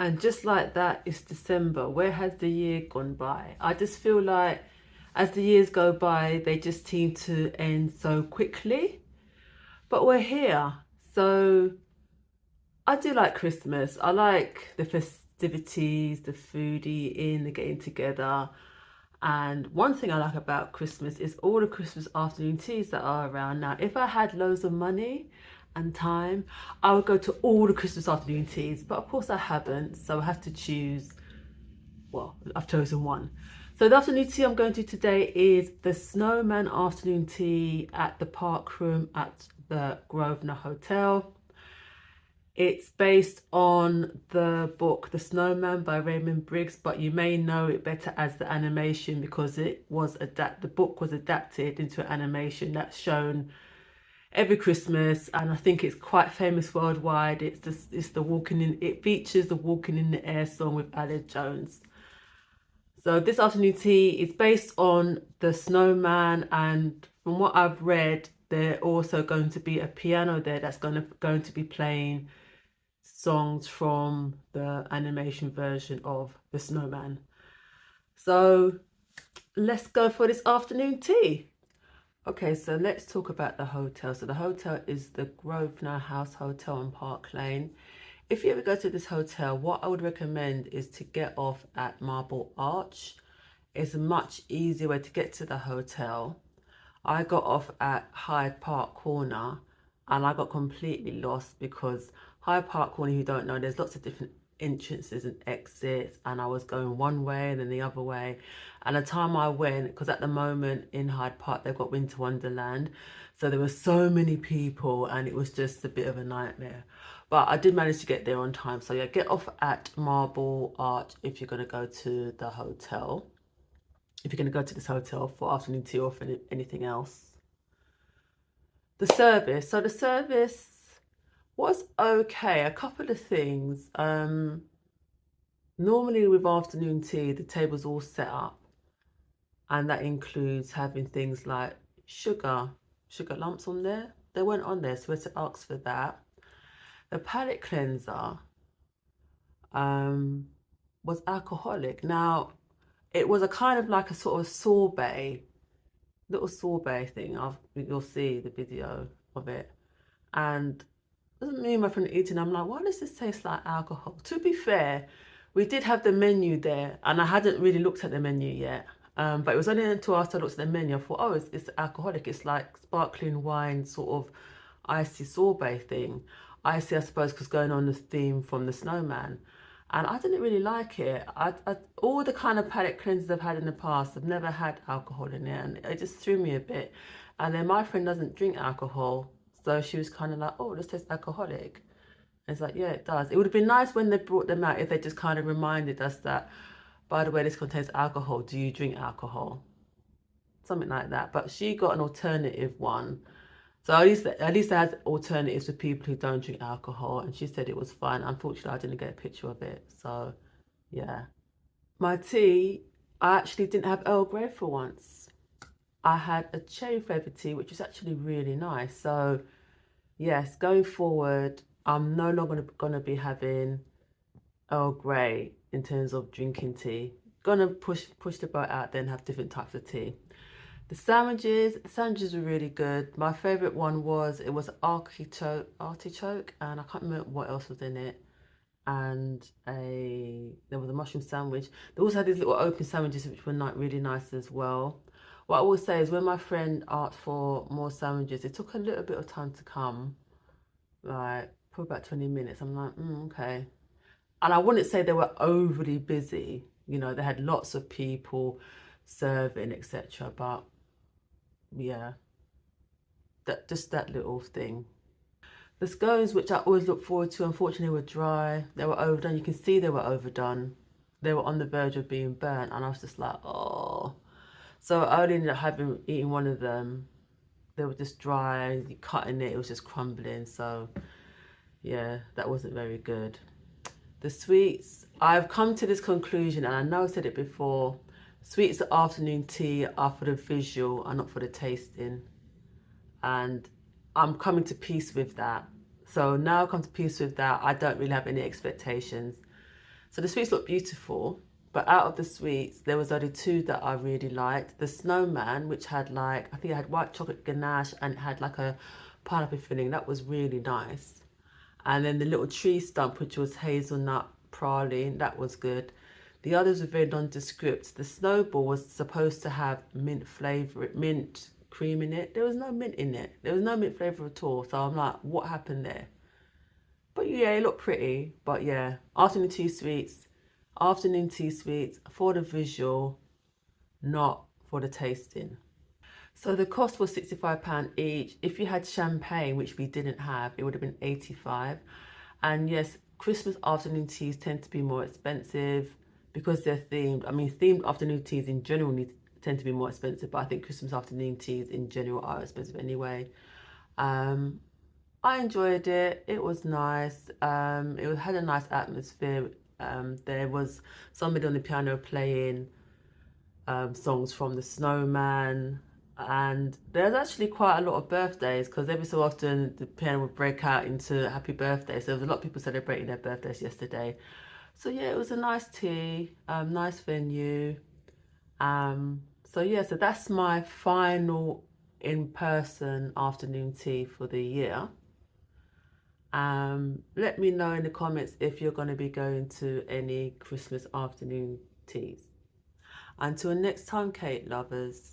And just like that, it's December. Where has the year gone by? I just feel like as the years go by, they just seem to end so quickly. But we're here. So I do like Christmas. I like the festivities, the food eating, the getting together. And one thing I like about Christmas is all the Christmas afternoon teas that are around now. If I had loads of money and time, I would go to all the Christmas afternoon teas. But of course I haven't, so I have to choose. Well, I've chosen one. So the afternoon tea I'm going to today is the Snowman Afternoon Tea at the Park Room at the Grosvenor Hotel. It's based on the book The Snowman by Raymond Briggs, but you may know it better as the animation because the book was adapted into an animation that's shown every Christmas, and I think it's quite famous worldwide. It features the Walking in the Air song with Alex Jones. So this afternoon tea is based on the Snowman, and from what I've read, there also going to be a piano there that's going to be playing songs from the animation version of the Snowman. So let's go for this afternoon tea. Okay, so let's talk about the hotel. So the hotel is the Grosvenor House Hotel on Park Lane. If you ever go to this hotel, what I would recommend is to get off at Marble Arch. It's a much easier way to get to the hotel. I got off at Hyde Park Corner and I got completely lost because Hyde Park Corner, if you don't know, there's lots of different entrances and exits, and I was going one way and then the other way. And the time I went, because at the moment in Hyde Park they've got Winter Wonderland, so there were so many people and it was just a bit of a nightmare. But I did manage to get there on time. So yeah, get off at Marble Arch if you're going to go to the hotel. If you're going to go to this hotel for afternoon tea or for anything else. The service. So the service was okay. A couple of things. Normally with afternoon tea, the table's all set up, and that includes having things like sugar lumps on there. They weren't on there, so we had to ask for that. The palate cleanser was alcoholic. Now, it was a kind of like a sort of sorbet, little sorbet thing. You'll see the video of it. And me and my friend eating, I'm like, why does this taste like alcohol? To be fair, we did have the menu there, and I hadn't really looked at the menu yet. But it was only until after I looked at the menu, I thought, oh, it's alcoholic. It's like sparkling wine, sort of icy sorbet thing. Icy, I suppose, because going on the theme from the Snowman. And I didn't really like it. All the kind of palate cleansers I've had in the past, I've never had alcohol in it, and it just threw me a bit. And then my friend doesn't drink alcohol, so she was kind of like, oh, this tastes alcoholic. And it's like, yeah, it does. It would have been nice when they brought them out if they just kind of reminded us that, by the way, this contains alcohol. Do you drink alcohol? Something like that. But she got an alternative one. So at least they had alternatives for people who don't drink alcohol, and she said it was fine. Unfortunately, I didn't get a picture of it. So yeah. My tea, I actually didn't have Earl Grey for once. I had a cherry flavoured tea, which was actually really nice. So yes, going forward, I'm no longer gonna be having Earl Grey in terms of drinking tea. Gonna push the boat out there and have different types of tea. The sandwiches were really good. My favourite one was artichoke, and I can't remember what else was in it. And there was a mushroom sandwich. They also had these little open sandwiches which were not really nice as well. What I will say is when my friend asked for more sandwiches, it took a little bit of time to come, like for about 20 minutes. I'm like, okay. And I wouldn't say they were overly busy. They had lots of people serving, etc. But yeah, that little thing. The scones, which I always look forward to, unfortunately were dry. They were overdone. You can see they were overdone. They were on the verge of being burnt, and I was just like, oh. So I only ended up eating one of them. They were just dry. Cutting it was just crumbling. So yeah, that wasn't very good. The sweets, I've come to this conclusion, and I know I said it before. Sweets at afternoon tea are for the visual and not for the tasting. And I'm coming to peace with that. So now I've come to peace with that. I don't really have any expectations. So the sweets look beautiful, but out of the sweets, there was only two that I really liked. The Snowman, which had like, I think it had white chocolate ganache and it had like a pineapple filling. That was really nice. And then the little tree stump, which was hazelnut praline, that was good. The others were very nondescript. The snowball was supposed to have mint flavor, mint cream in it. There was no mint in it. There was no mint flavor at all. So I'm like, what happened there? But yeah, it looked pretty. But yeah, afternoon tea sweets for the visual, not for the tasting. So the cost was £65 each. If you had champagne, which we didn't have, it would have been 85. And yes, Christmas afternoon teas tend to be more expensive because they're themed. I mean, themed afternoon teas in general tend to be more expensive, but I think Christmas afternoon teas in general are expensive anyway. Um, I enjoyed it. It was nice. Had a nice atmosphere. There was somebody on the piano playing songs from the Snowman. And there's actually quite a lot of birthdays because every so often the piano would break out into happy birthday. So there was a lot of people celebrating their birthdays yesterday. So yeah, it was a nice tea, nice venue. So yeah, so that's my final in-person afternoon tea for the year. Let me know in the comments if you're going to be going to any Christmas afternoon teas. Until next time, Kate lovers.